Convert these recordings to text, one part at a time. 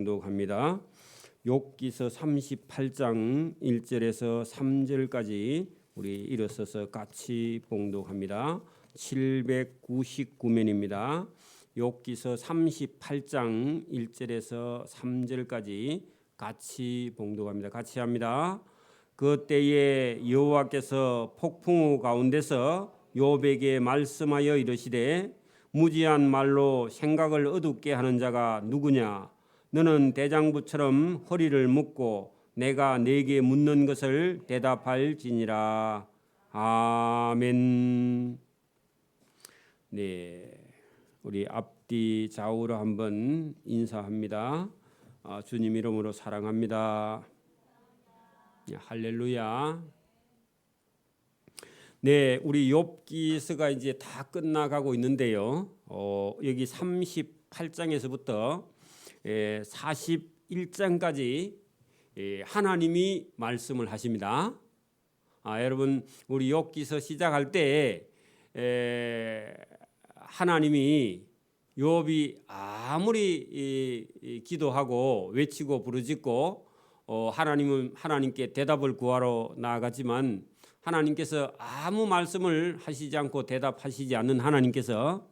봉독합니다. 욥기서 38장 1절에서 3절까지 우리 일어서서 같이 봉독합니다. 799면입니다. 욥기서 38장 1절에서 3절까지 같이 봉독합니다. 같이 합니다. 그때에 여호와께서 폭풍우 가운데서 욥에게 말씀하여 이르시되 무지한 말로 생각을 어둡게 하는 자가 누구냐? 너는 대장부처럼 허리를 묶고 내가 네게 묻는 것을 대답할지니라. 아멘. 네, 우리 앞뒤 좌우로 한번 인사합니다. 주님 이름으로 사랑합니다. 할렐루야. 네, 우리 욥기서가 이제 다 끝나가고 있는데요. 여기 38장에서부터 41장까지 하나님이 말씀을 하십니다. 여러분, 우리 욥기서 시작할 때 하나님이 욥이 아무리 기도하고 외치고 부르짖고 하나님께 대답을 구하러 나아가지만 하나님께서 아무 말씀을 하시지 않고 대답하시지 않는 하나님께서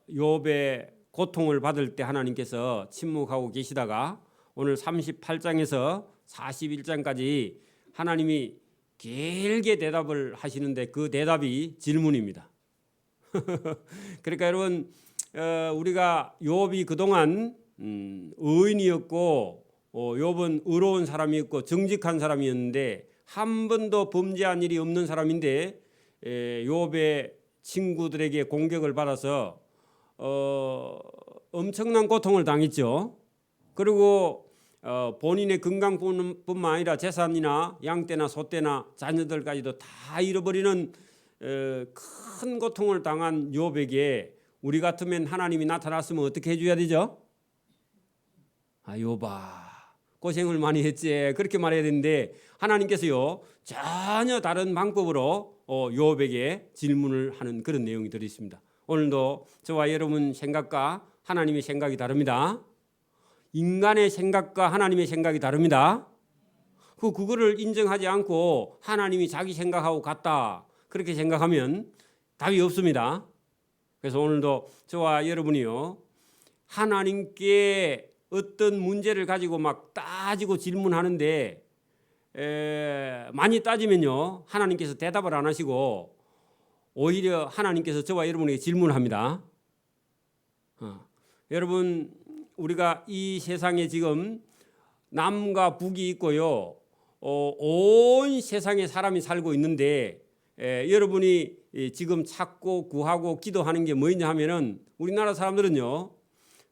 욥의 고통을 받을 때 하나님께서 침묵하고 계시다가 오늘 38장에서 41장까지 하나님이 길게 대답을 하시는데 그 대답이 질문입니다. 그러니까 여러분, 우리가 욥이 그동안 의인이었고 욥은 의로운 사람이었고 정직한 사람이었는데 한 번도 범죄한 일이 없는 사람인데 욥의 친구들에게 공격을 받아서 엄청난 고통을 당했죠. 그리고 본인의 건강뿐만 아니라 재산이나 양떼나 소떼나 자녀들까지도 다 잃어버리는 큰 고통을 당한 욥에게 우리 같으면 하나님이 나타났으면 어떻게 해줘야 되죠? 욥아 고생을 많이 했지, 그렇게 말해야 되는데 하나님께서요 전혀 다른 방법으로 욥에게 질문을 하는 그런 내용이 들어있습니다. 오늘도 저와 여러분 생각과 하나님의 생각이 다릅니다. 인간의 생각과 하나님의 생각이 다릅니다. 그거를 인정하지 않고 하나님이 자기 생각하고 같다 그렇게 생각하면 답이 없습니다. 그래서 오늘도 저와 여러분이요 하나님께 어떤 문제를 가지고 막 따지고 질문하는데 많이 따지면요 하나님께서 대답을 안 하시고 오히려 하나님께서 저와 여러분에게 질문합니다. 여러분, 우리가 이 세상에 지금 남과 북이 있고요 온 세상에 사람이 살고 있는데 여러분이 지금 찾고 구하고 기도하는 게 뭐냐 하면은 우리나라 사람들은요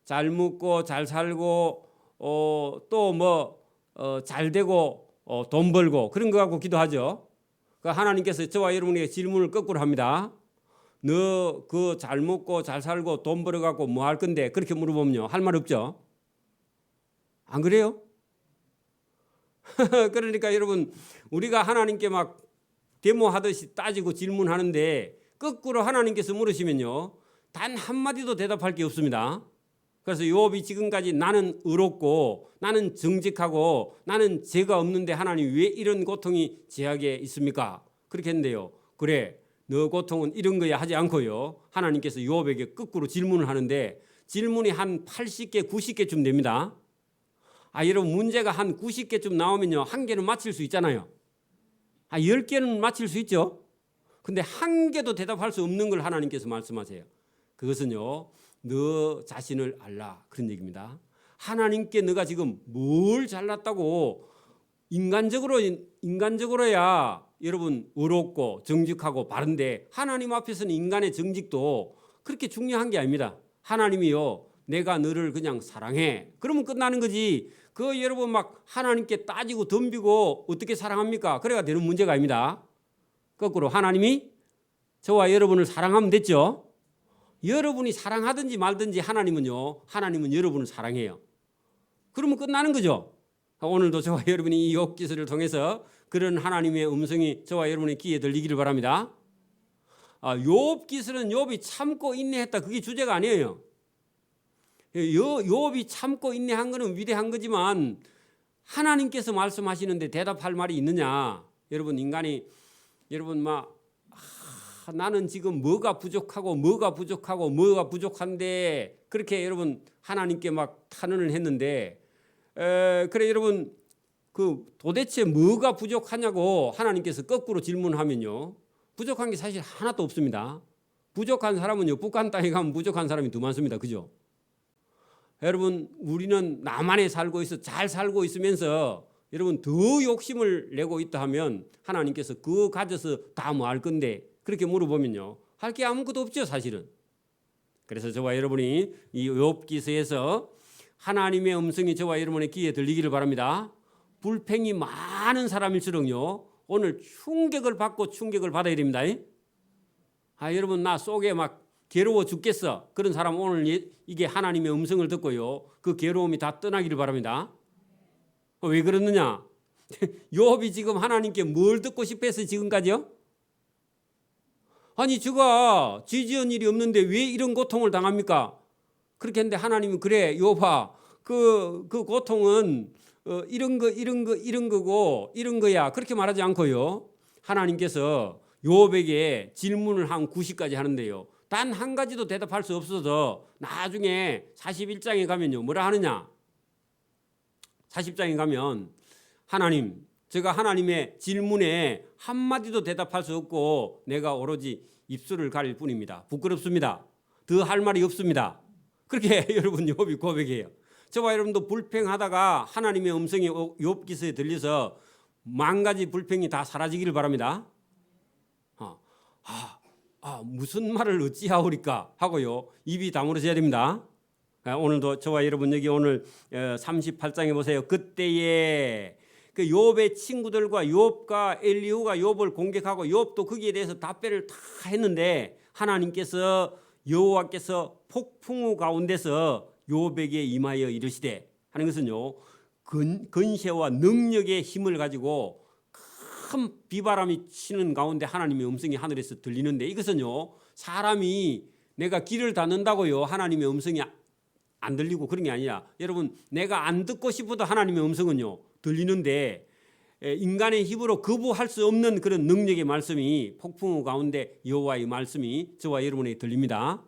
잘 먹고 잘 살고 또 뭐 잘 되고 돈 벌고 그런 거 갖고 기도하죠. 그러니까 하나님께서 저와 여러분에게 질문을 거꾸로 합니다. 너 그 잘 먹고 잘 살고 돈 벌어 갖고 뭐 할 건데 그렇게 물어보면요 할 말 없죠. 안 그래요? 그러니까 여러분 우리가 하나님께 막 데모하듯이 따지고 질문하는데 거꾸로 하나님께서 물으시면요 단 한마디도 대답할 게 없습니다. 그래서 욥이 지금까지 나는 의롭고 나는 정직하고 나는 죄가 없는데 하나님 왜 이런 고통이 제하게 있습니까? 그렇게 했는데요. 그래 너 고통은 이런 거야 하지 않고요 하나님께서 욥에게 거꾸로 질문을 하는데 질문이 한 80개 90개쯤 됩니다. 여러분 문제가 한 90개쯤 나오면요 한 개는 맞힐 수 있잖아요. 10개는 맞힐 수 있죠. 근데 한 개도 대답할 수 없는 걸 하나님께서 말씀하세요. 그것은요 너 자신을 알라 그런 얘기입니다. 하나님께 너가 지금 뭘 잘났다고 인간적으로야 여러분 의롭고 정직하고 바른데 하나님 앞에서는 인간의 정직도 그렇게 중요한 게 아닙니다. 하나님이요 내가 너를 그냥 사랑해 그러면 끝나는 거지. 그 여러분 막 하나님께 따지고 덤비고 어떻게 사랑합니까? 그래가 되는 문제가 아닙니다. 거꾸로 하나님이 저와 여러분을 사랑하면 됐죠. 여러분이 사랑하든지 말든지 하나님은 여러분을 사랑해요. 그러면 끝나는 거죠. 오늘도 저와 여러분이 이 욥기서를 통해서 그런 하나님의 음성이 저와 여러분의 귀에 들리기를 바랍니다. 욥기서는 욥이 참고 인내했다 그게 주제가 아니에요. 욥이 참고 인내한 거는 위대한 거지만 하나님께서 말씀하시는데 대답할 말이 있느냐? 여러분 인간이 여러분 나는 지금 뭐가 부족한데 그렇게 여러분 하나님께 막 탄원을 했는데 그래 여러분 그 도대체 뭐가 부족하냐고 하나님께서 거꾸로 질문하면요. 부족한 게 사실 하나도 없습니다. 부족한 사람은요. 북한 땅에 가면 부족한 사람이 더 많습니다. 그죠? 여러분 우리는 나만에 살고 있어 잘 살고 있으면서 여러분 더 욕심을 내고 있다 하면 하나님께서 그거 가져서 다 뭐 할 건데 그렇게 물어보면요. 할 게 아무것도 없죠 사실은. 그래서 저와 여러분이 이 욥기서에서 하나님의 음성이 저와 여러분의 귀에 들리기를 바랍니다. 불평이 많은 사람일수록요. 오늘 충격을 받아야 됩니다. 여러분 나 속에 막 괴로워 죽겠어. 그런 사람 오늘 이게 하나님의 음성을 듣고요. 그 괴로움이 다 떠나기를 바랍니다. 왜 그러느냐? 욥이 지금 하나님께 뭘 듣고 싶어 했어요 지금까지요? 아니 저가 지지은 일이 없는데 왜 이런 고통을 당합니까? 그렇게 했는데 하나님은 그래 욥아 그 고통은 이런 거고 이런 거야 그렇게 말하지 않고요. 하나님께서 욥에게 질문을 한 90가지 하는데요. 단 한 가지도 대답할 수 없어서 나중에 41장에 가면요. 뭐라 하느냐? 40장에 가면 하나님 제가 하나님의 질문에 한마디도 대답할 수 없고 내가 오로지 입술을 가릴 뿐입니다. 부끄럽습니다. 더 할 말이 없습니다. 그렇게 여러분 욥이 고백해요. 저와 여러분도 불평하다가 하나님의 음성이 욥기서에 들려서 만 가지 불평이 다 사라지기를 바랍니다. 무슨 말을 어찌하오리까 하고요. 입이 다물어져야 됩니다. 오늘도 저와 여러분 여기 오늘 38장에 보세요. 그때에 그 욥의 친구들과 욥과 엘리후가 욥을 공격하고 욥도 거기에 대해서 답변을 다 했는데 하나님께서 여호와께서 폭풍우 가운데서 욥에게 임하여 이르시되 하는 것은요. 근세와 능력의 힘을 가지고 큰 비바람이 치는 가운데 하나님의 음성이 하늘에서 들리는데 이것은요. 사람이 내가 귀를 닫는다고요. 하나님의 음성이 안 들리고 그런 게 아니라 여러분 내가 안 듣고 싶어도 하나님의 음성은요. 들리는데 인간의 힘으로 거부할 수 없는 그런 능력의 말씀이 폭풍우 가운데 여호와의 말씀이 저와 여러분에게 들립니다.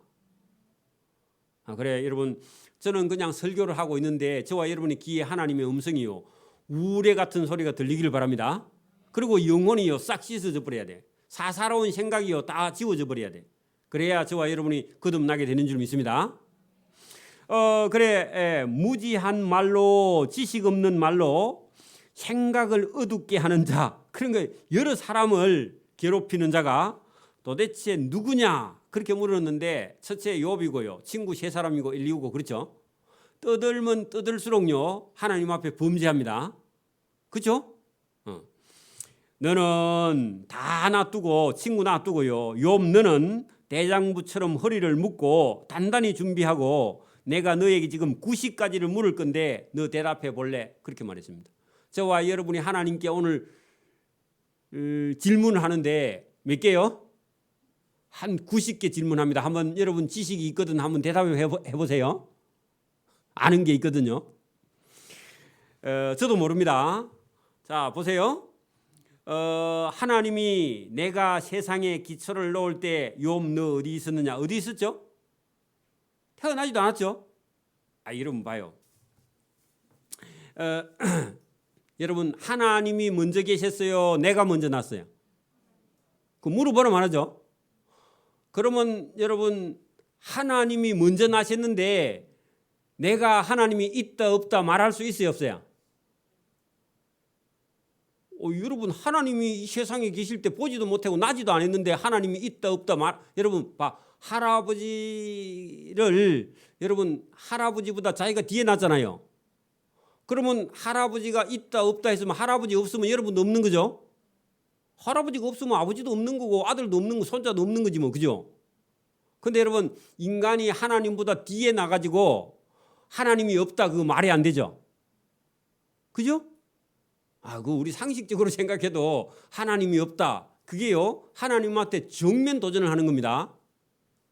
그래 여러분 저는 그냥 설교를 하고 있는데 저와 여러분의 귀에 하나님의 음성이요. 우레 같은 소리가 들리기를 바랍니다. 그리고 영혼이요 싹 씻어져 버려야 돼. 사사로운 생각이요 다 지워져 버려야 돼. 그래야 저와 여러분이 거듭나게 되는 줄 믿습니다. 무지한 말로 지식 없는 말로 생각을 어둡게 하는 자 그런 거 여러 사람을 괴롭히는 자가 도대체 누구냐 그렇게 물었는데 첫째 욥이고요. 친구 세 사람이고 엘리후고 그렇죠. 떠들면 떠들수록요 하나님 앞에 범죄합니다. 그렇죠? 너는 다 놔두고 친구 놔두고요. 욥 너는 대장부처럼 허리를 묶고 단단히 준비하고 내가 너에게 지금 90가지를 물을 건데 너 대답해 볼래? 그렇게 말했습니다. 저와 여러분이 하나님께 오늘 질문을 하는데 몇 개요? 한 90개 질문합니다. 한번 여러분 지식이 있거든 한번 대답해 보세요. 아는 게 있거든요. 저도 모릅니다. 자 보세요. 하나님이 내가 세상에 기초를 놓을 때 욥 너 어디 있었느냐? 어디 있었죠? 태어나지도 않았죠? 이러면 봐요. 여러분 하나님이 먼저 계셨어요? 내가 먼저 났어요? 그 물어보라 말하죠. 그러면 여러분 하나님이 먼저 나셨는데 내가 하나님이 있다 없다 말할 수 있어요 없어요? 여러분 하나님이 이 세상에 계실 때 보지도 못하고 나지도 않았는데 하나님이 있다 없다 여러분 할아버지를 여러분 할아버지보다 자기가 뒤에 났잖아요. 그러면 할아버지가 있다 없다 했으면 할아버지 없으면 여러분도 없는 거죠. 할아버지가 없으면 아버지도 없는 거고 아들도 없는 거 손자도 없는 거지 뭐 그죠. 근데 여러분 인간이 하나님보다 뒤에 나가지고 하나님이 없다 그거 말이 안 되죠. 그죠? 그 우리 상식적으로 생각해도 하나님이 없다. 그게요. 하나님한테 정면 도전을 하는 겁니다.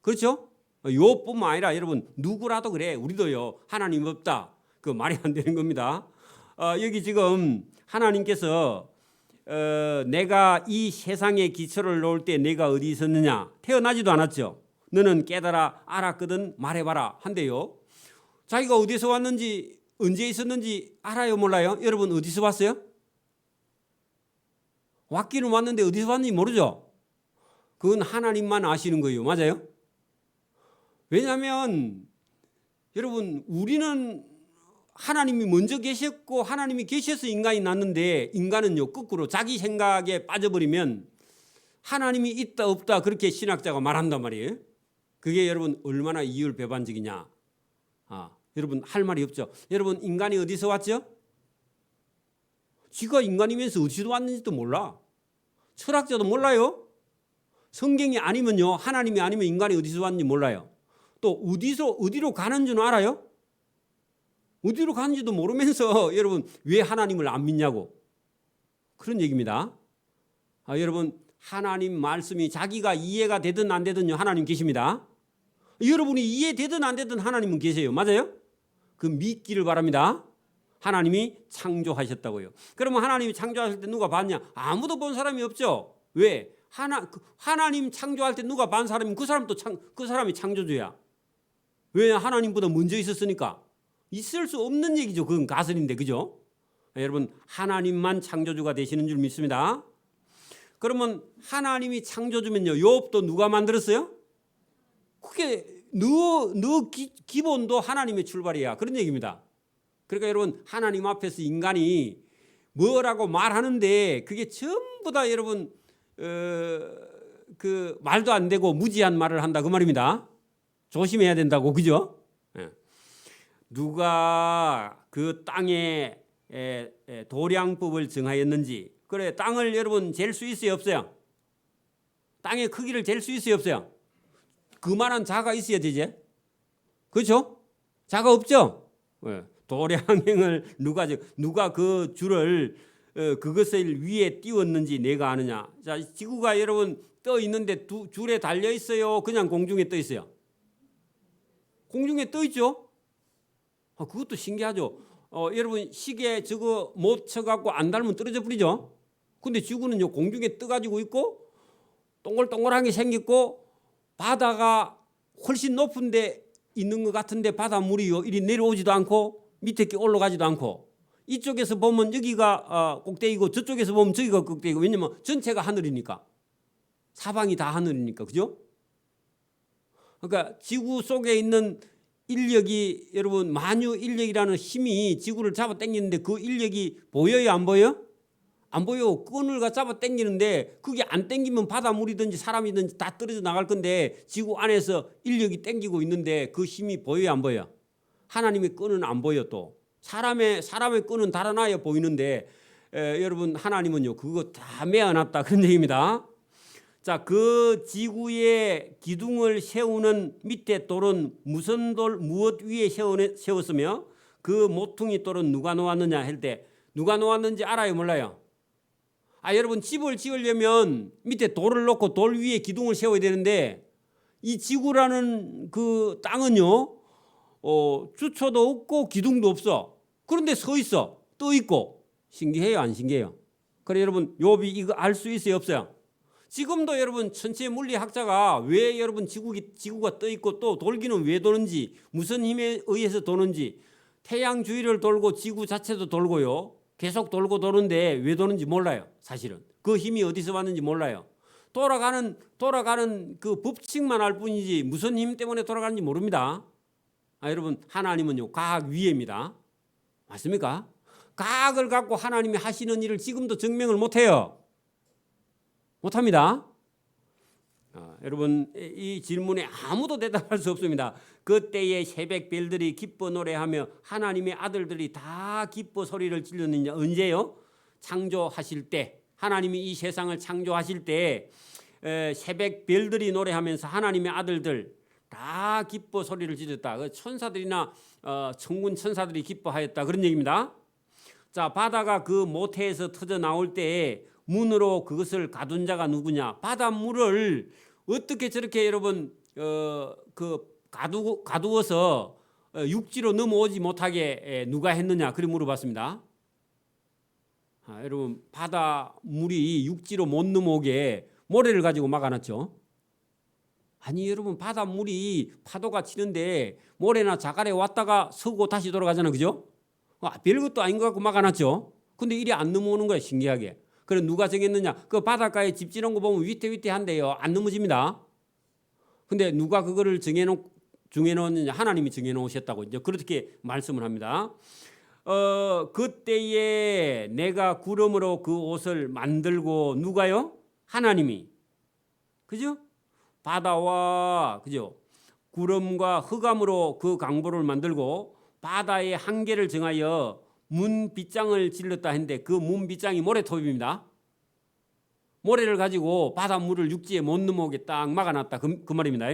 그렇죠? 욥뿐만 아니라 여러분 누구라도 그래. 우리도요. 하나님 없다. 그 말이 안 되는 겁니다. 여기 지금 하나님께서 내가 이 세상에 기초를 놓을 때 내가 어디 있었느냐. 태어나지도 않았죠. 너는 깨달아 알았거든 말해봐라 한대요. 자기가 어디서 왔는지 언제 있었는지 알아요 몰라요? 여러분 어디서 왔어요? 왔기는 왔는데 어디서 왔는지 모르죠. 그건 하나님만 아시는 거예요. 맞아요? 왜냐하면 여러분 우리는 하나님이 먼저 계셨고 하나님이 계셔서 인간이 났는데 인간은요 거꾸로 자기 생각에 빠져버리면 하나님이 있다 없다 그렇게 신학자가 말한단 말이에요. 그게 여러분 얼마나 이율배반적이냐. 여러분 할 말이 없죠. 여러분 인간이 어디서 왔죠? 지가 인간이면서 어디서 왔는지도 몰라. 철학자도 몰라요. 성경이 아니면요 하나님이 아니면 인간이 어디서 왔는지 몰라요. 또 어디로 가는 줄 알아요? 어디로 가는지도 모르면서 여러분 왜 하나님을 안 믿냐고 그런 얘기입니다. 여러분 하나님 말씀이 자기가 이해가 되든 안 되든요 하나님 계십니다. 여러분이 이해되든 안 되든 하나님은 계세요. 맞아요? 그 믿기를 바랍니다. 하나님이 창조하셨다고요. 그러면 하나님이 창조하실 때 누가 봤냐? 아무도 본 사람이 없죠. 왜? 하나님 창조할 때 누가 본 사람이면 그 사람이 창조주야. 왜? 하나님보다 먼저 있었으니까. 있을 수 없는 얘기죠. 그건 가설인데 그죠? 여러분 하나님만 창조주가 되시는 줄 믿습니다. 그러면 하나님이 창조주면요 욥도 누가 만들었어요? 그게 너 기본도 하나님의 출발이야. 그런 얘기입니다. 그러니까 여러분 하나님 앞에서 인간이 뭐라고 말하는데 그게 전부 다 여러분 그 말도 안 되고 무지한 말을 한다 그 말입니다. 조심해야 된다고 그죠? 누가 그 땅에 도량법을 정하였는지. 그래 땅을 여러분 잴 수 있어요 없어요? 땅의 크기를 잴 수 있어요 없어요? 그만한 자가 있어야 되지. 그렇죠? 자가 없죠? 도량행을 누가 그 줄을 그것을 위에 띄웠는지 내가 아느냐. 자, 지구가 여러분 떠 있는데 줄에 달려 있어요? 그냥 공중에 떠 있어요? 공중에 떠 있죠? 그것도 신기하죠. 여러분 시계 저거 못 쳐갖고 안 닮으면 떨어져 버리죠. 근데 지구는요 공중에 떠가지고 있고 동글동글하게 생겼고 바다가 훨씬 높은데 있는 것 같은데 바닷물이요 이리 내려오지도 않고 밑에 올라가지도 않고 이쪽에서 보면 여기가 꼭대기고 저쪽에서 보면 저기가 꼭대기고 왜냐면 전체가 하늘이니까 사방이 다 하늘이니까 그죠? 그러니까 지구 속에 있는 인력이 여러분 만유 인력이라는 힘이 지구를 잡아 당기는데 그 인력이 보여요 안 보여? 안 보여. 끈을 잡아 당기는데 그게 안 당기면 바닷물이든지 사람이든지 다 떨어져 나갈 건데 지구 안에서 인력이 당기고 있는데 그 힘이 보여요 안 보여? 하나님의 끈은 안 보여. 또 사람의 끈은 달아나야 보이는데 여러분 하나님은요 그거 다 메어놨다 그런 얘기입니다. 자, 그 지구의 기둥을 세우는 밑에 돌은 무슨 돌 무엇 위에 세웠으며 그 모퉁이 돌은 누가 놓았느냐 할 때 누가 놓았는지 알아요 몰라요? 여러분 집을 지으려면 밑에 돌을 놓고 돌 위에 기둥을 세워야 되는데 이 지구라는 그 땅은요 주초도 없고 기둥도 없어. 그런데 서 있어. 떠 있고. 신기해요 안 신기해요? 그래 여러분 욥이 이거 알 수 있어요 없어요? 지금도 여러분 천체 물리학자가 왜 여러분 지구가 떠 있고 또 돌기는 왜 도는지 무슨 힘에 의해서 도는지 태양 주위를 돌고 지구 자체도 돌고요. 계속 돌고 도는데 왜 도는지 몰라요. 사실은 그 힘이 어디서 왔는지 몰라요. 돌아가는 그 법칙만 알 뿐이지 무슨 힘 때문에 돌아가는지 모릅니다. 여러분 하나님은요 과학 위에입니다. 맞습니까? 과학을 갖고 하나님이 하시는 일을 지금도 증명을 못해요. 못합니다. 여러분 이 질문에 아무도 대답할 수 없습니다. 그때의 새벽별들이 기뻐 노래하며 하나님의 아들들이 다 기뻐 소리를 질렀느냐. 언제요? 창조하실 때 하나님이 이 세상을 창조하실 때 새벽별들이 노래하면서 하나님의 아들들 다 기뻐 소리를 질렀다. 천사들이나 천군 천사들이 기뻐하였다 그런 얘기입니다. 자, 바다가 그 모태에서 터져 나올 때에 문으로 그것을 가둔 자가 누구냐? 바닷물을 어떻게 저렇게 여러분 가두어서 육지로 넘어오지 못하게 누가 했느냐 그렇게 물어봤습니다. 여러분 바다 물이 육지로 못 넘어오게 모래를 가지고 막아놨죠. 아니 여러분 바다 물이 파도가 치는데 모래나 자갈에 왔다가 서고 다시 돌아가잖아, 그죠? 별것도 아닌 것 같고 막아놨죠. 근데 이리 안 넘어오는 거야, 신기하게. 그래 누가 정했느냐? 그 바닷가에 집 지는 거 보면 위태위태한데요, 안 넘어집니다. 근데 누가 그거를 정해놓느냐? 하나님이 정해놓으셨다고 이제 그렇게 말씀을 합니다. 그때에 내가 구름으로 그 옷을 만들고 누가요? 하나님이, 그죠? 바다와 그죠? 구름과 흑암으로 그 강보를 만들고 바다의 한계를 정하여 문빗장을 질렀다 했는데 그 문빗장이 모래톱입니다. 모래를 가지고 바닷물을 육지에 못 넘어오게 딱 막아놨다 그 말입니다.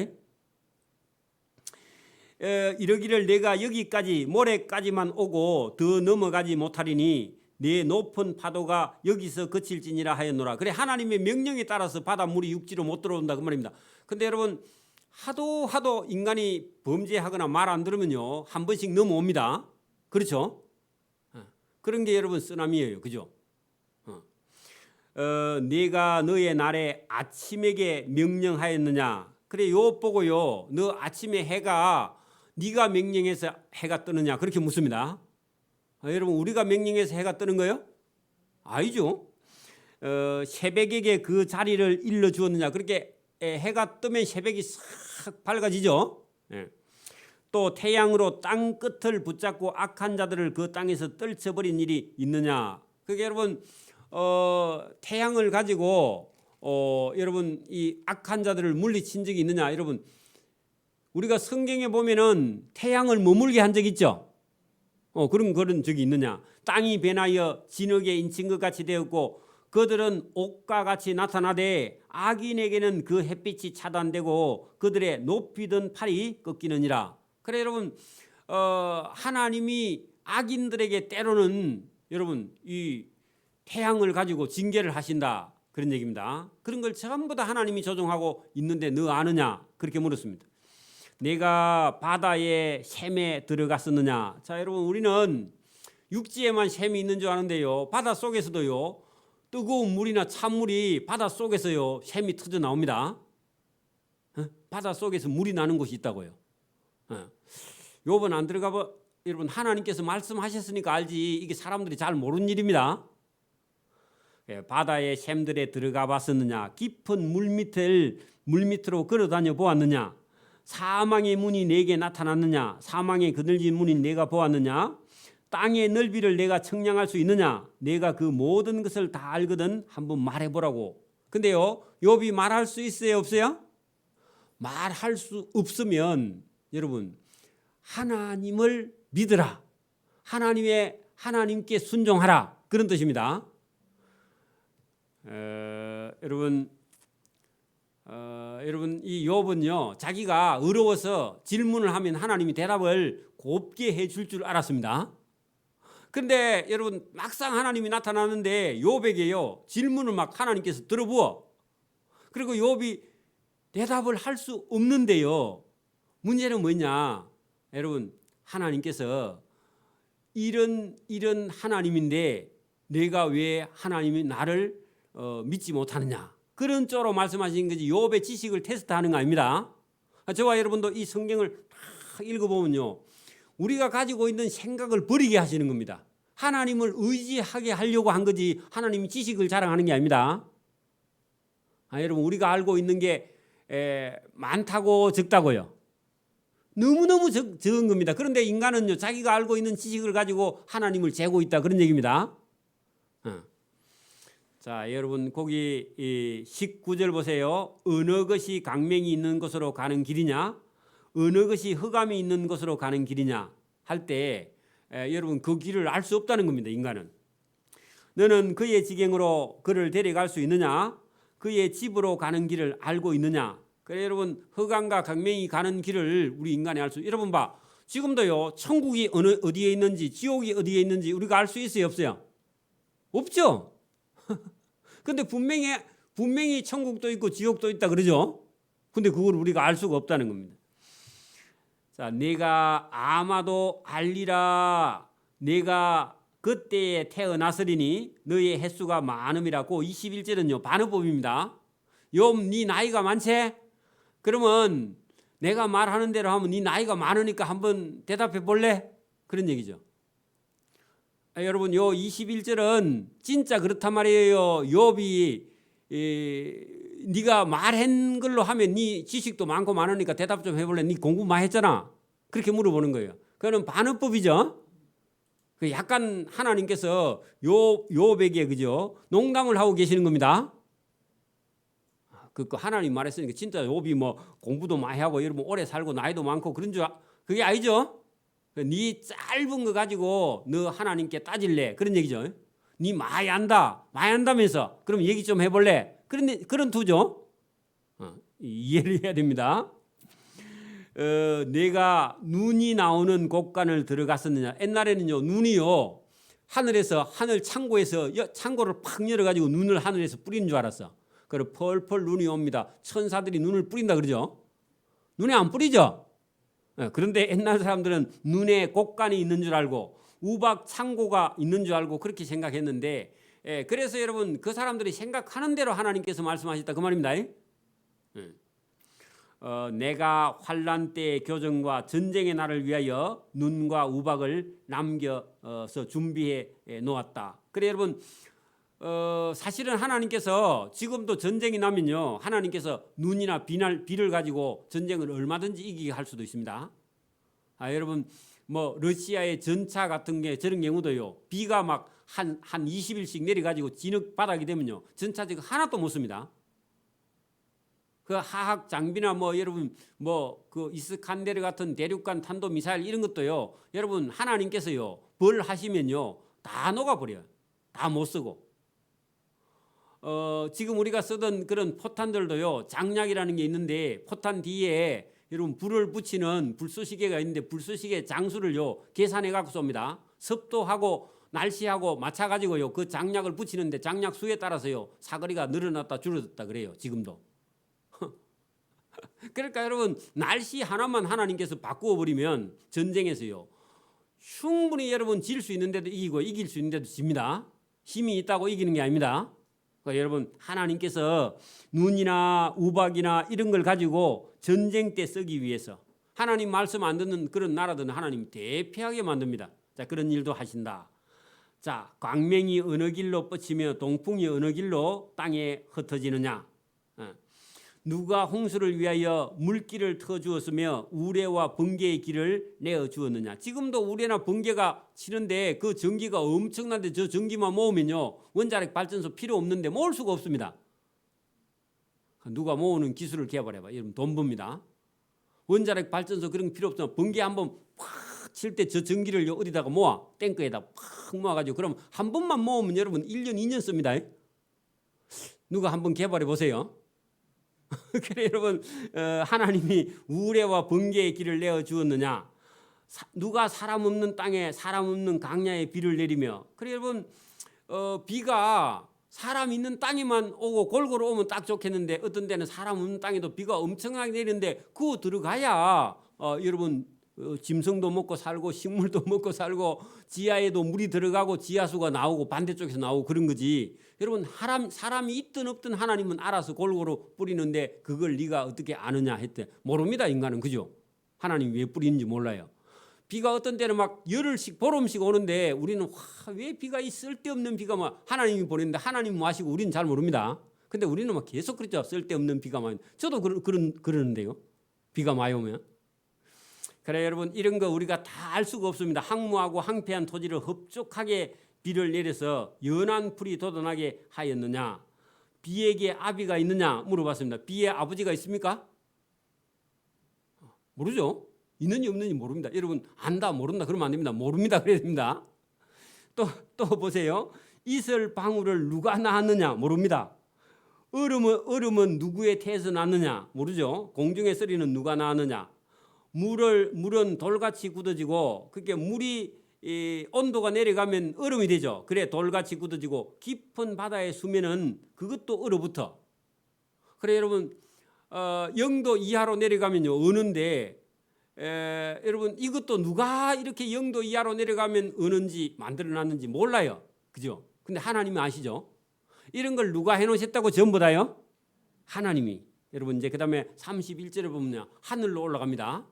이러기를 내가 여기까지 모래까지만 오고 더 넘어가지 못하리니 내 높은 파도가 여기서 그칠지니라 하였노라. 그래 하나님의 명령에 따라서 바닷물이 육지로 못 들어온다 그 말입니다. 근데 여러분 하도 인간이 범죄하거나 말 안 들으면요 한 번씩 넘어옵니다. 그렇죠? 그런 게 여러분 쓰나미예요, 그죠? 네가 너의 날에 아침에게 명령하였느냐? 그래 요 보고요 너 아침에 해가 네가 명령해서 해가 뜨느냐 그렇게 묻습니다. 여러분 우리가 명령해서 해가 뜨는 거예요? 아니죠. 새벽에게 그 자리를 일러 주었느냐? 그렇게 해가 뜨면 새벽이 싹 밝아지죠. 또 태양으로 땅 끝을 붙잡고 악한 자들을 그 땅에서 떨쳐버린 일이 있느냐? 그게 여러분 태양을 가지고 여러분 이 악한 자들을 물리친 적이 있느냐? 여러분 우리가 성경에 보면은 태양을 머물게 한 적 있죠. 그런 적이 있느냐? 땅이 변하여 진흙에 인친 것 같이 되었고 그들은 옥과 같이 나타나되 악인에게는 그 햇빛이 차단되고 그들의 높이던 팔이 꺾이느니라. 그래 여러분 하나님이 악인들에게 때로는 여러분 이 태양을 가지고 징계를 하신다 그런 얘기입니다. 그런 걸 전부 다 하나님이 조정하고 있는데 너 아느냐 그렇게 물었습니다. 내가 바다에 샘에 들어갔었느냐? 자 여러분 우리는 육지에만 샘이 있는 줄 아는데요 바다 속에서도요 뜨거운 물이나 찬물이 바다 속에서요 샘이 터져 나옵니다. 바다 속에서 물이 나는 곳이 있다고요. 요번 안 들어가봐 여러분 하나님께서 말씀하셨으니까 알지 이게 사람들이 잘 모르는 일입니다. 바다의 샘들에 들어가 봤었느냐? 깊은 물 밑으로 걸어다녀 보았느냐? 사망의 문이 내게 나타났느냐? 사망의 그늘진 문이 내가 보았느냐? 땅의 넓이를 내가 측량할 수 있느냐? 내가 그 모든 것을 다 알거든 한번 말해보라고. 근데요 욥이 말할 수 있어요 없어요? 말할 수 없으면 여러분 하나님을 믿으라. 하나님께 순종하라. 그런 뜻입니다. 여러분 이 욥은요 자기가 어려워서 질문을 하면 하나님이 대답을 곱게 해줄 줄 알았습니다. 그런데 여러분 막상 하나님이 나타나는데 욥에게요 질문을 막 하나님께서 들어부어. 그리고 욥이 대답을 할 수 없는데요 문제는 뭐냐? 여러분 하나님께서 이런 하나님인데 내가 왜 하나님이 나를 믿지 못하느냐 그런 쪽으로 말씀하신 거지 욥의 지식을 테스트하는 거 아닙니다. 저와 여러분도 이 성경을 다 읽어보면요 우리가 가지고 있는 생각을 버리게 하시는 겁니다. 하나님을 의지하게 하려고 한 거지 하나님이 지식을 자랑하는 게 아닙니다. 여러분 우리가 알고 있는 게 많다고 적다고요. 너무너무 적은 겁니다. 그런데 인간은요 자기가 알고 있는 지식을 가지고 하나님을 재고 있다 그런 얘기입니다. 자 여러분 거기 19절 보세요. 어느 것이 강명이 있는 곳으로 가는 길이냐 어느 것이 흑암이 있는 곳으로 가는 길이냐 할 때 여러분 그 길을 알 수 없다는 겁니다. 인간은. 너는 그의 지경으로 그를 데려갈 수 있느냐 그의 집으로 가는 길을 알고 있느냐. 그래 여러분 흑암과 강명이 가는 길을 우리 인간이 알 수. 여러분 봐 지금도요 천국이 어디에 있는지 지옥이 어디에 있는지 우리가 알 수 있어요 없어요? 없죠. 근데 분명히 천국도 있고 지옥도 있다 그러죠. 근데 그걸 우리가 알 수가 없다는 겁니다. 자, 내가 아마도 알리라. 내가 그때에 태어났으리니 너의 횟수가 많음이라고. 21절은요 반어법입니다. 욥, 네 나이가 많지? 그러면 내가 말하는 대로 하면 네 나이가 많으니까 한번 대답해 볼래? 그런 얘기죠. 여러분, 요 21절은 진짜 그렇단 말이에요. 욥이 네가 말한 걸로 하면 네 지식도 많고 많으니까 대답 좀 해볼래? 네 공부 많이 했잖아. 그렇게 물어보는 거예요. 그거는 반어법이죠. 약간 하나님께서 욥에게 그죠 농담을 하고 계시는 겁니다. 그 하나님 말했으니까 진짜 욥이 뭐 공부도 많이 하고 여러분 오래 살고 나이도 많고 그런 줄 그게 아니죠. 네 짧은 거 가지고 너 하나님께 따질래 그런 얘기죠. 네 많이 안다면서 그럼 얘기 좀 해볼래? 그런 투죠. 이해를 해야 됩니다. 내가 눈이 나오는 곳간을 들어갔었느냐. 옛날에는요 눈이요 하늘에서 하늘 창고에서 창고를 팍 열어가지고 눈을 하늘에서 뿌리는 줄 알았어. 그리고 펄펄 눈이 옵니다. 천사들이 눈을 뿌린다 그러죠. 눈에 안 뿌리죠. 그런데 옛날 사람들은 눈에 곳간이 있는 줄 알고 우박 창고가 있는 줄 알고 그렇게 생각했는데, 그래서 여러분 그 사람들이 생각하는 대로 하나님께서 말씀하셨다 그 말입니다. 내가 환난 때의 교정과 전쟁의 날을 위하여 눈과 우박을 남겨서 준비해 놓았다. 그래 여러분, 사실은 하나님께서 지금도 전쟁이 나면요 하나님께서 눈이나 비를 가지고 전쟁을 얼마든지 이기게 할 수도 있습니다. 여러분 뭐 러시아의 전차 같은 게 저런 경우도요 비가 막 한 20일씩 내려가지고 진흙 바닥이 되면요 전차 지금 하나도 못 씁니다. 그 하학 장비나 뭐 여러분 뭐 그 이스칸데르 같은 대륙간 탄도 미사일 이런 것도요 여러분 하나님께서요 벌 하시면요 다 녹아버려요. 다 못 쓰고. 지금 우리가 쓰던 그런 포탄들도요 장약이라는 게 있는데 포탄 뒤에 여러분 불을 붙이는 불쏘시개가 있는데 불쏘시개 장수를요 계산해 갖고 쏩니다. 습도하고 날씨하고 맞춰 가지고요 그 장약을 붙이는데 장약 수에 따라서요 사거리가 늘어났다 줄어들었다 그래요 지금도. 그러니까 여러분 날씨 하나만 하나님께서 바꾸어 버리면 전쟁에서요 충분히 여러분 질 수 있는데도 이기고 이길 수 있는데도 집니다. 힘이 있다고 이기는 게 아닙니다. 그러니까 여러분 하나님께서 눈이나 우박이나 이런 걸 가지고 전쟁 때 쓰기 위해서 하나님 말씀 안 듣는 그런 나라들은 하나님 대피하게 만듭니다. 자, 그런 일도 하신다. 자, 광명이 어느 길로 뻗치며 동풍이 어느 길로 땅에 흩어지느냐. 누가 홍수를 위하여 물길을 터주었으며 우레와 번개의 길을 내어주었느냐. 지금도 우레나 번개가 치는데 그 전기가 엄청난데 저 전기만 모으면요 원자력 발전소 필요 없는데 모을 수가 없습니다. 누가 모으는 기술을 개발해봐. 여러분 돈 봅니다. 원자력 발전소 그런 거 필요 없으면 번개 한번 팍 칠 때 저 전기를 어디다가 모아 탱크에다 팍 모아가지고 그럼 한 번만 모으면 여러분 1년 2년 씁니다. 누가 한번 개발해 보세요. 그래 여러분 하나님이 우레와 번개의 길을 내어 주었느냐. 누가 사람 없는 땅에 사람 없는 강야에 비를 내리며. 그래 여러분 비가 사람 있는 땅에만 오고 골고루 오면 딱 좋겠는데 어떤 데는 사람 없는 땅에도 비가 엄청나게 내리는데 그거 들어가야 여러분 짐승도 먹고 살고 식물도 먹고 살고 지하에도 물이 들어가고 지하수가 나오고 반대쪽에서 나오고 그런 거지. 여러분 사람이 있든 없든 하나님은 알아서 골고루 뿌리는데 그걸 네가 어떻게 아느냐 했대. 모릅니다 인간은. 그죠? 하나님 왜 뿌리는지 몰라요. 비가 어떤 때는 막 열흘씩 보름씩 오는데 우리는 왜 비가 이 쓸데없는 비가 막 하나님이 보냈는데 하나님 마시고 우리는 잘 모릅니다. 근데 우리는 막 계속 그렇죠. 쓸데없는 비가 많이. 저도 그러는데요. 비가 많이 오면. 그래 여러분 이런 거 우리가 다 알 수가 없습니다. 항무하고 항폐한 토지를 흡족하게 비를 내려서 연한 풀이 돋아나게 하였느냐. 비에게 아비가 있느냐 물어봤습니다. 비에 아버지가 있습니까? 모르죠. 있는지 없는지 모릅니다. 여러분 안다 모른다 그러면 안 됩니다. 모릅니다 그래야 됩니다. 또 보세요. 이슬 방울을 누가 낳았느냐 모릅니다. 얼음은 누구의 태에서 낳느냐 모르죠. 공중의 쓰리는 누가 낳았느냐. 물은 돌같이 굳어지고 그게 물이 온도가 내려가면 얼음이 되죠. 그래 돌같이 굳어지고 깊은 바다의 수면은 그것도 얼어붙어. 그래 여러분 0도 이하로 내려가면요 어는데 여러분 이것도 누가 이렇게 0도 이하로 내려가면 어는지 만들어놨는지 몰라요. 그죠? 근데 하나님이 아시죠? 이런 걸 누가 해놓으셨다고 전부 다요? 하나님이. 여러분 이제 그 다음에 31절에 보면 하늘로 올라갑니다.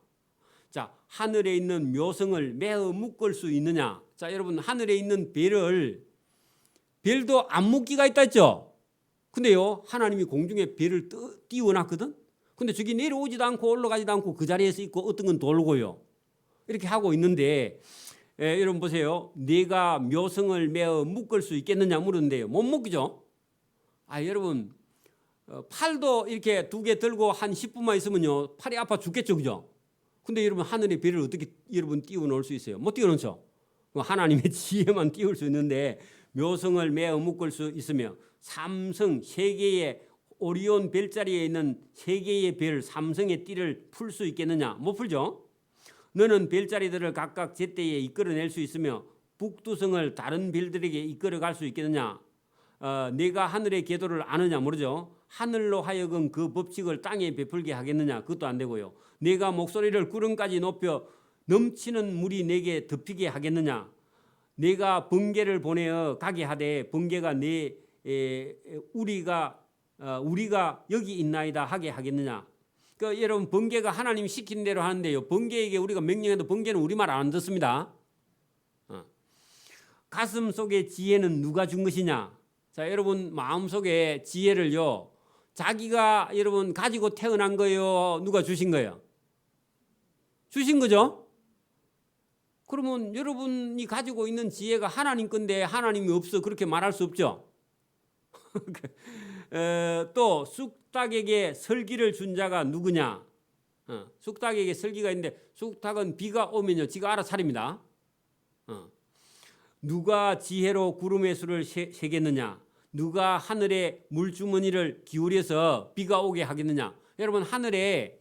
자, 하늘에 있는 묘성을 매어 묶을 수 있느냐? 자, 여러분 하늘에 있는 별도 안 묶기가 있다 했죠? 근데요 하나님이 공중에 별을 띄워놨거든? 근데 저기 내려오지도 않고 올라가지도 않고 그 자리에서 있고 어떤 건 돌고요. 이렇게 하고 있는데 여러분 보세요. 내가 묘성을 매어 묶을 수 있겠느냐 물었는데요. 못 묶죠? 여러분 팔도 이렇게 2개 들고 한 10분만 있으면요 팔이 아파 죽겠죠, 그죠? 근데 여러분 하늘의 별을 어떻게 여러분 띄워놓을 수 있어요? 못 띄워놓죠. 하나님의 지혜만 띄울 수 있는데 묘성을 매어 묶을 수 있으며 삼성 3개의 오리온 별자리에 있는 3개의 별 삼성의 띠를 풀 수 있겠느냐? 못 풀죠. 너는 별자리들을 각각 제때에 이끌어낼 수 있으며 북두성을 다른 별들에게 이끌어갈 수 있겠느냐? 내가 하늘의 궤도를 아느냐 모르죠. 하늘로 하여금 그 법칙을 땅에 베풀게 하겠느냐? 그것도 안 되고요. 내가 목소리를 구름까지 높여 넘치는 물이 내게 덮이게 하겠느냐? 내가 번개를 보내어 가게 하되 번개가 우리가 여기 있나이다 하게 하겠느냐? 여러분 번개가 하나님이 시킨 대로 하는데요. 번개에게 우리가 명령해도 번개는 우리 말 안 듣습니다. 가슴 속의 지혜는 누가 준 것이냐? 자, 여러분 마음속에 지혜를요. 자기가 여러분 가지고 태어난 거예요? 누가 주신 거예요? 주신 거죠? 그러면 여러분이 가지고 있는 지혜가 하나님 건데 하나님이 없어 그렇게 말할 수 없죠. 또 쑥닭에게 설기를 준 자가 누구냐? 쑥닭에게 설기가 있는데 쑥닭은 비가 오면요 지가 알아차립니다. 누가 지혜로 구름의 수를 세겠느냐? 누가 하늘에 물주머니를 기울여서 비가 오게 하겠느냐? 여러분 하늘에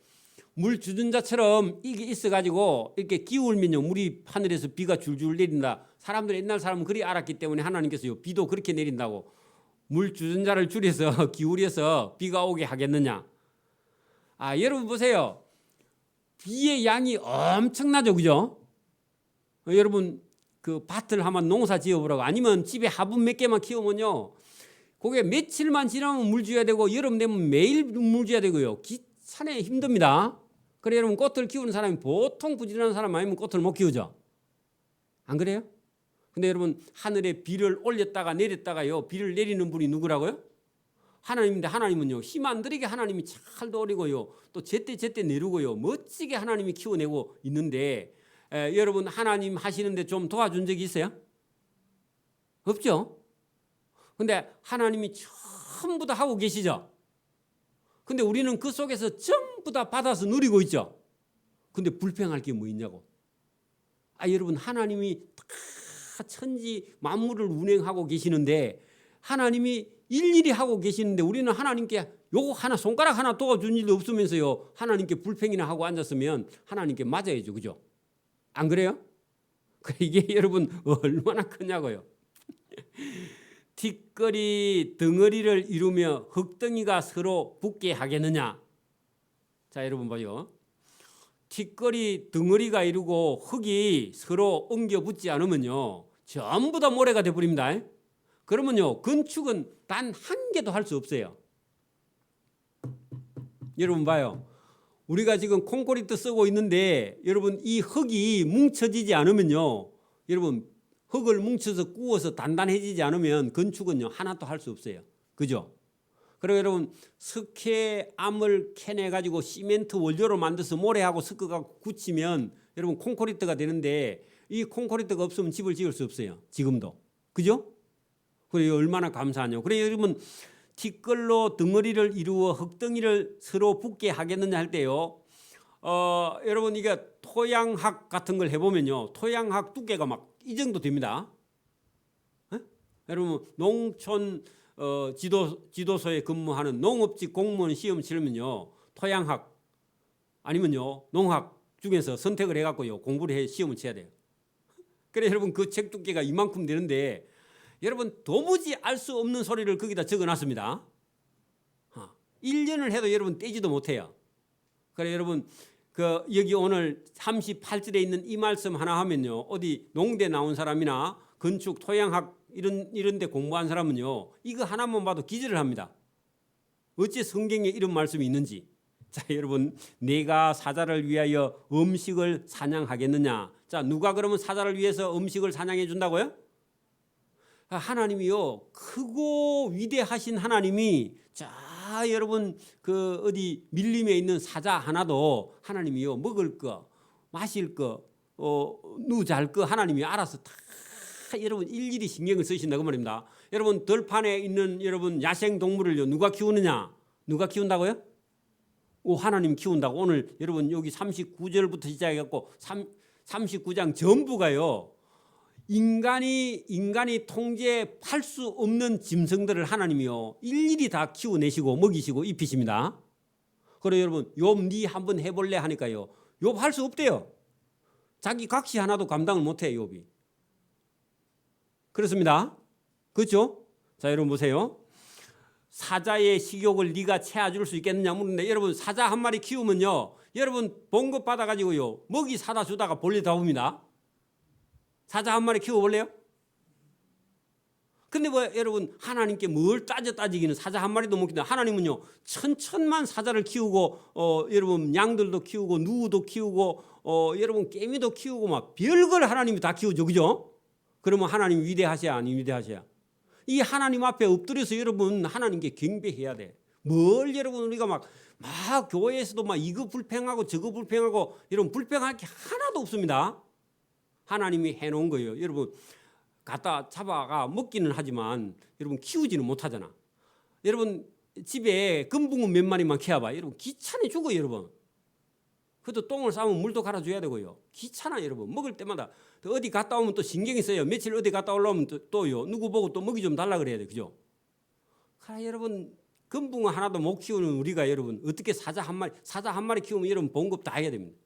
물 주전자처럼 이게 있어가지고 이렇게 기울면요 물이 하늘에서 비가 줄줄 내린다. 사람들 옛날 사람은 그리 알았기 때문에 하나님께서요 비도 그렇게 내린다고 물 주전자를 줄여서 기울여서 비가 오게 하겠느냐? 여러분 보세요. 비의 양이 엄청나죠, 그죠? 여러분 그 밭을 한번 농사 지어보라고 아니면 집에 화분 몇 개만 키우면요 그게 며칠만 지나면 물 줘야 되고 여름 되면 매일 물 줘야 되고요 귀찮아 힘듭니다. 그래 여러분 꽃을 키우는 사람이 보통 부지런한 사람 아니면 꽃을 못 키우죠. 안 그래요? 근데 여러분 하늘에 비를 올렸다가 내렸다가요 비를 내리는 분이 누구라고요? 하나님인데 하나님은요 힘 안 들이게 하나님이 잘 도리고요 또 제때 내리고요 멋지게 하나님이 키워내고 있는데 여러분 하나님 하시는데 좀 도와준 적이 있어요? 없죠? 근데 하나님이 전부 다 하고 계시죠? 근데 우리는 그 속에서 전부 다 받아서 누리고 있죠? 근데 불평할 게 뭐 있냐고. 여러분 하나님이 다 천지 만물을 운행하고 계시는데 하나님이 일일이 하고 계시는데 우리는 하나님께 요거 하나 손가락 하나 도와준 일도 없으면서요 하나님께 불평이나 하고 앉았으면 하나님께 맞아야죠, 그죠? 안 그래요? 이게 여러분 얼마나 크냐고요. 티끌이 덩어리를 이루며 흙덩이가 서로 붙게 하겠느냐? 자, 여러분 봐요. 티끌이 덩어리가 이루고 흙이 서로 엉겨 붙지 않으면요 전부 다 모래가 돼버립니다. 그러면요 건축은 단 한 개도 할 수 없어요. 여러분 봐요. 우리가 지금 콘크리트 쓰고 있는데 여러분 이 흙이 뭉쳐지지 않으면요 여러분 흙을 뭉쳐서 구워서 단단해지지 않으면 건축은요 하나도 할 수 없어요. 그죠? 그리고 여러분 석회암을 캐내 가지고 시멘트 원료로 만들어서 모래하고 섞어가 굳히면 여러분 콘크리트가 되는데 이 콘크리트가 없으면 집을 지을 수 없어요. 지금도. 그죠? 그래 얼마나 감사하냐. 그래 여러분 티끌로 덩어리를 이루어 흙덩이를 서로 붙게 하겠느냐 할 때요. 여러분 이게 토양학 같은 걸 해보면요. 토양학 두께가 막 이 정도 됩니다. 여러분 농촌 지도소에 근무하는 농업직 공무원 시험 치르면요. 토양학 아니면요. 농학 중에서 선택을 해갖고요. 공부를 해 시험을 쳐야 돼요. 그래 여러분 그 책 두께가 이만큼 되는데 여러분 도무지 알 수 없는 소리를 거기다 적어놨습니다. 1년을 해도 여러분 떼지도 못해요. 그래 여러분 여기 오늘 38절에 있는 이 말씀 하나 하면요. 어디 농대 나온 사람이나 건축, 토양학 이런 데 공부한 사람은요. 이거 하나만 봐도 기절을 합니다. 어째 성경에 이런 말씀이 있는지. 자, 여러분, 내가 사자를 위하여 음식을 사냥하겠느냐? 자, 누가 그러면 사자를 위해서 음식을 사냥해 준다고요? 하나님이요. 크고 위대하신 하나님이 자, 여러분 어디 밀림에 있는 사자 하나도 하나님이요. 먹을 거, 마실 거, 누잘 거 하나님이 알아서 다 여러분 일일이 신경을 쓰신다 그 말입니다. 여러분 들판에 있는 여러분 야생 동물을요 누가 키우느냐? 누가 키운다고요? 하나님 키운다고. 오늘 여러분 여기 39절부터 시작해갖고 39장 전부가요. 인간이 통제할 수 없는 짐승들을 하나님이요 일일이 다 키워내시고 먹이시고 입히십니다. 그래 여러분 욥 니 한번 해볼래 하니까요. 욥 할 수 없대요. 자기 각시 하나도 감당을 못해 욥이. 그렇습니다. 그렇죠? 자 여러분 보세요. 사자의 식욕을 네가 채워줄 수 있겠느냐 물는데 여러분 사자 한 마리 키우면요. 여러분 봉급 받아가지고요. 먹이 사다 주다가 볼일 다 봅니다. 사자 한 마리 키워볼래요? 근데 뭐 여러분 하나님께 뭘 따지기는 사자 한 마리도 못 키운다. 하나님은요 천천만 사자를 키우고 여러분 양들도 키우고 누구도 키우고 여러분 개미도 키우고 막 별걸 하나님이 다 키우죠. 그죠? 그러면 하나님 위대하셔야 아니 위대하셔야? 이 하나님 앞에 엎드려서 여러분 하나님께 경배해야 돼. 뭘 여러분 우리가 막 교회에서도 막 이거 불평하고 저거 불평하고 여러분 불평할 게 하나도 없습니다. 하나님이 해놓은 거예요. 여러분 갖다 잡아가 먹기는 하지만 여러분 키우지는 못하잖아. 여러분 집에 금붕어 몇 마리만 키워봐. 여러분 귀찮아 죽어 여러분. 그것도 똥을 싸면 물도 갈아줘야 되고요. 귀찮아 여러분. 먹을 때마다 어디 갔다 오면 또 신경이 써요. 며칠 어디 갔다 올라오면 또요. 누구 보고 또 먹이 좀 달라 그래야 돼. 그죠? 여러분 금붕어 하나도 못 키우는 우리가 여러분 어떻게 사자 한 마리 키우면 여러분 봉급 다 해야 됩니다.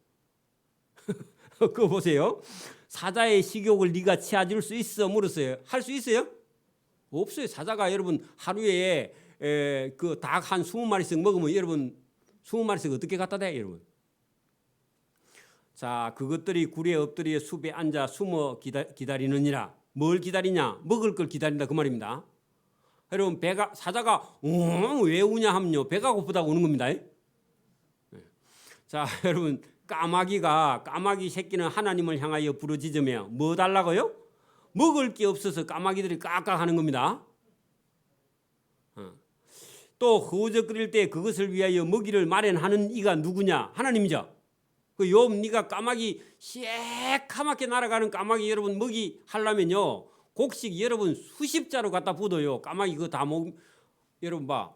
그거 보세요. 사자의 식욕을 네가 채워줄 수 있어 물었어요. 할 수 있어요? 없어요. 사자가 여러분 하루에 그 닭 한 20마리씩 먹으면 여러분 20마리씩 어떻게 갖다 대 여러분? 자, 그것들이 굴에 엎드려 숲에 앉아 숨어 기다리느니라. 뭘 기다리냐? 먹을 걸 기다린다 그 말입니다. 여러분 사자가 왜 우냐 하면요 배가 고프다고 우는 겁니다. 자, 여러분 까마귀 새끼는 하나님을 향하여 부르짖으며 뭐 달라고요? 먹을 게 없어서 까마귀들이 깍깍하는 겁니다. 또 허우적거릴 때 그것을 위하여 먹이를 마련하는 이가 누구냐? 하나님이죠. 그 욥 네가 까마귀 새카맣게 날아가는 까마귀 여러분 먹이 하려면요 곡식 여러분 수십 자루 갖다 붓어요. 까마귀 그거 다 여러분 봐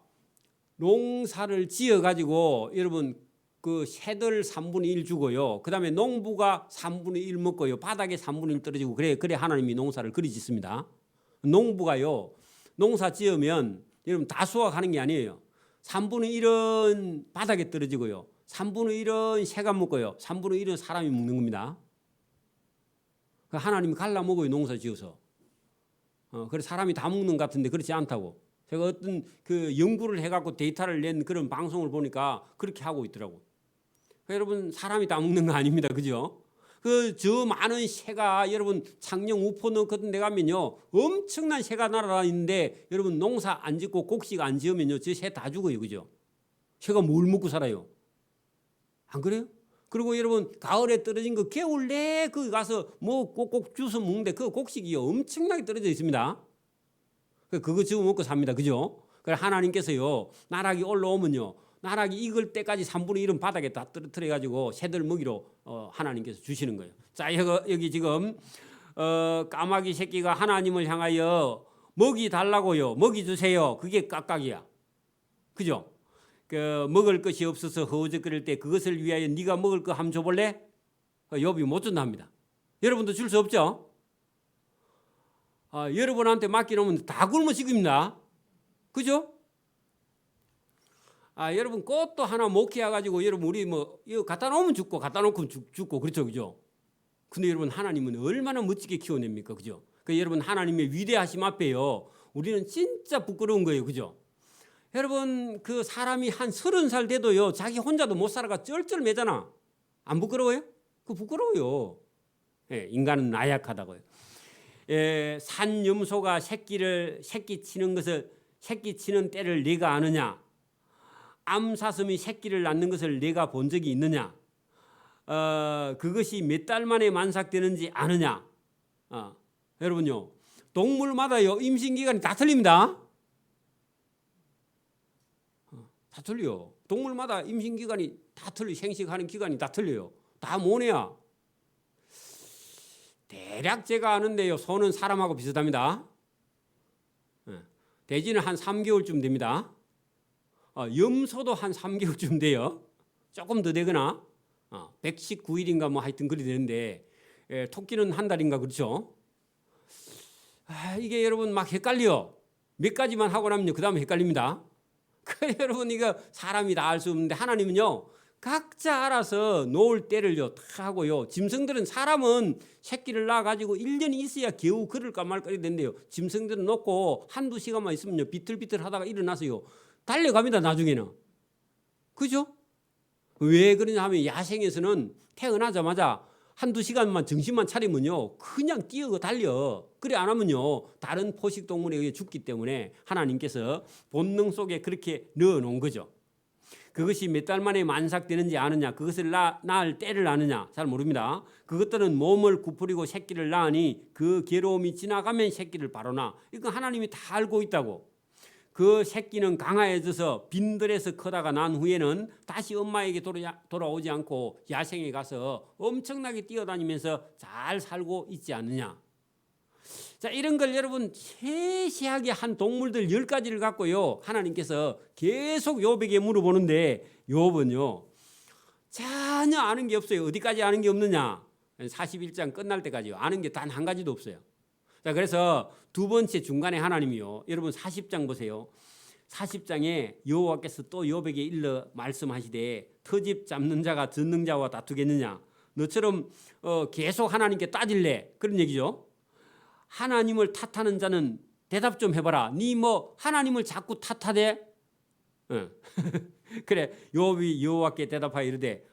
농사를 지어 가지고 여러분 그 새들 3분의 1 주고요. 그 다음에 농부가 3분의 1 먹고요. 바닥에 3분의 1 떨어지고 그래 하나님이 농사를 그리 짓습니다. 농부가요 농사 지으면 여러분 다 수확하는 게 아니에요. 3분의 1은 바닥에 떨어지고요. 3분의 1은 새가 먹고요. 3분의 1은 사람이 먹는 겁니다. 하나님이 갈라 먹어요. 농사 지어서. 그래서 사람이 다 먹는 것 같은데 그렇지 않다고. 제가 어떤 그 연구를 해갖고 데이터를 낸 그런 방송을 보니까 그렇게 하고 있더라고. 여러분 사람이 다 먹는 거 아닙니다. 그죠? 저 많은 새가 여러분 창녕 우포너 같은 데 가면요 엄청난 새가 날아다니는데 여러분 농사 안 짓고 곡식 안 지으면요 저 새 다 죽어요. 그죠? 새가 뭘 먹고 살아요? 안 그래요? 그리고 여러분 가을에 떨어진 거 겨울 내 거기 가서 뭐 꼭꼭 주워 먹는데 그 곡식이요 엄청나게 떨어져 있습니다. 그거 주워 먹고 삽니다. 그죠? 그래서 하나님께서요 나락이 올라오면요 나락이 익을 때까지 3분의 1은 바닥에 다 떨어뜨려 가지고 새들 먹이로 하나님께서 주시는 거예요. 자 여기 지금 까마귀 새끼가 하나님을 향하여 먹이 달라고요. 먹이 주세요. 그게 깍깍이야. 그죠? 먹을 것이 없어서 허우적거릴 때 그것을 위하여 네가 먹을 거 한번 줘볼래? 욥이 못 준다 합니다. 여러분도 줄 수 없죠? 여러분한테 맡겨놓으면 다 굶어 죽입니다. 그죠? 여러분 꽃도 하나 못 키워가지고 여러분 우리 이거 갖다 놓으면 죽고 갖다 놓고 죽고 그렇죠, 그죠? 근데 여러분 하나님은 얼마나 멋지게 키워냅니까, 그죠? 여러분 하나님의 위대하심 앞에요 우리는 진짜 부끄러운 거예요, 그죠? 여러분 그 사람이 한 30살 돼도요 자기 혼자도 못 살아가 쩔쩔매잖아. 안 부끄러워요? 그 부끄러워요. 예, 인간은 나약하다고요. 산염소가 새끼 치는 때를 네가 아느냐? 암사슴이 새끼를 낳는 것을 네가 본 적이 있느냐? 그것이 몇 달 만에 만삭되는지 아느냐? 여러분요, 동물마다요 임신 기간이 다 틀립니다. 다 틀려요. 동물마다 임신 기간이 다 틀려. 생식하는 기간이 다 틀려요. 다 뭐냐? 대략 제가 아는데요, 소는 사람하고 비슷합니다. 돼지는 한 3개월쯤 됩니다. 염소도 한 3개월쯤 돼요. 조금 더 되거나 119일인가 뭐 하여튼 그리 되는데, 토끼는 한 달인가 그렇죠. 이게 여러분 막 헷갈려. 몇 가지만 하고 나면요 그 다음에 헷갈립니다. 그래 여러분 이거 사람이 다 알 수 없는데 하나님은요 각자 알아서 놓을 때를요 다 하고요. 짐승들은, 사람은 새끼를 낳아가지고 1년이 있어야 겨우 걸을까 말까 된대요. 짐승들은 놓고 한두 시간만 있으면요 비틀비틀 하다가 일어나서요 달려갑니다 나중에는. 그죠? 왜 그러냐 하면 야생에서는 태어나자마자 한두 시간만 정신만 차리면요 그냥 뛰어 달려. 그래 안 하면요 다른 포식동물에 의해 죽기 때문에 하나님께서 본능 속에 그렇게 넣어놓은 거죠. 그것이 몇 달 만에 만삭되는지 아느냐? 그것을 낳을 때를 아느냐? 잘 모릅니다. 그것들은 몸을 구부리고 새끼를 낳으니 그 괴로움이 지나가면 새끼를 바로 낳아. 이건 하나님이 다 알고 있다고. 그 새끼는 강화해져서 빈들에서 커다가 난 후에는 다시 엄마에게 돌아오지 않고 야생에 가서 엄청나게 뛰어다니면서 잘 살고 있지 않느냐. 자, 이런 걸 여러분 세세하게 한 동물들 10가지를 갖고요 하나님께서 계속 욥에게 물어보는데, 욥은요 전혀 아는 게 없어요. 어디까지 아는 게 없느냐? 41장 끝날 때까지요 아는 게 단 한 가지도 없어요. 자, 그래서 두 번째 중간에 하나님이요, 여러분 40장 보세요. 40장에 여호와께서 또 욥에게 일러 말씀하시되, 터집 잡는 자가 듣는 자와 다투겠느냐? 너처럼 계속 하나님께 따질래? 그런 얘기죠. 하나님을 탓하는 자는 대답 좀 해봐라. 니 뭐 하나님을 자꾸 탓하대? 그래 욥이 여호와께 대답하여 이르되,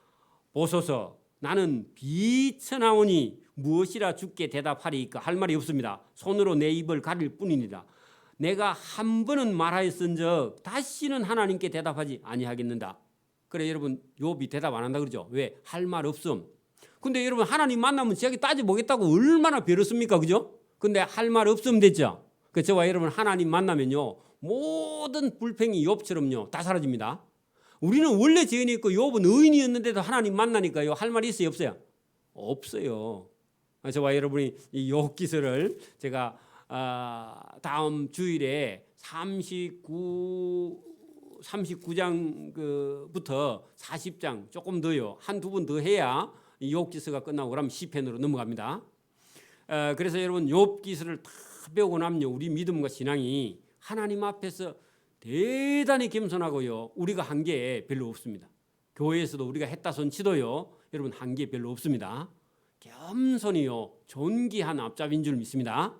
보소서 나는 비천하오니 무엇이라 주께 대답하리이까? 할 말이 없습니다. 손으로 내 입을 가릴 뿐이니라. 내가 한 번은 말하였은즉 다시는 하나님께 대답하지 아니하겠는다. 그래 여러분 욥이 대답 안 한다 그러죠. 왜? 할 말 없음. 근데 여러분 하나님 만나면 자기 따져보겠다고 얼마나 배렸습니까? 그죠? 근데 할 말 없으면 됐죠. 그 저와 여러분 하나님 만나면요 모든 불평이 욥처럼요 다 사라집니다. 우리는 원래 죄인이 있고 욥은 의인이었는데도 하나님 만나니까요 할 말이 있어요 없어요? 없어요. 저와 여러분이 이 욥 기서를 제가 다음 주일에 39장부터 40장 조금 더요 한두 번 더 해야 이 욥 기서가 끝나고 그러면 시편으로 넘어갑니다. 그래서 여러분 욥 기서를 다 배우고 나면요 우리 믿음과 신앙이 하나님 앞에서 대단히 겸손하고요 우리가 한 게 별로 없습니다. 교회에서도 우리가 했다 손 치도요 여러분 한 게 별로 없습니다. 겸손이요 존귀한 앞잡이인 줄 믿습니다.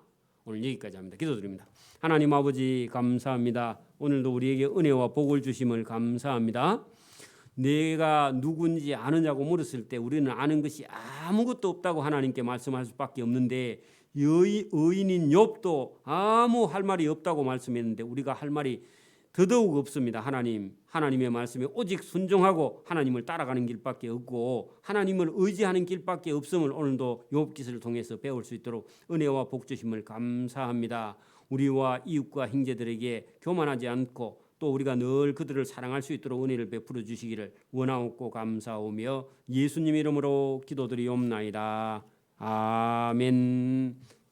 오늘 여기까지 합니다. 기도드립니다. 하나님 아버지 감사합니다. 오늘도 우리에게 은혜와 복을 주심을 감사합니다. 내가 누군지 아느냐고 물었을 때 우리는 아는 것이 아무것도 없다고 하나님께 말씀할 수밖에 없는데, 의인인 욥도 아무 할 말이 없다고 말씀했는데 우리가 할 말이 더더욱 없습니다. 하나님의 말씀에 오직 순종하고 하나님을 따라가는 길밖에 없고 하나님을 의지하는 길밖에 없음을 오늘도 욥 기서를 통해서 배울 수 있도록 은혜와 복 주심을 감사합니다. 우리와 이웃과 형제들에게 교만하지 않고 또 우리가 늘 그들을 사랑할 수 있도록 은혜를 베풀어 주시기를 원하옵고 감사오며 예수님 이름으로 기도드리옵나이다. 아멘.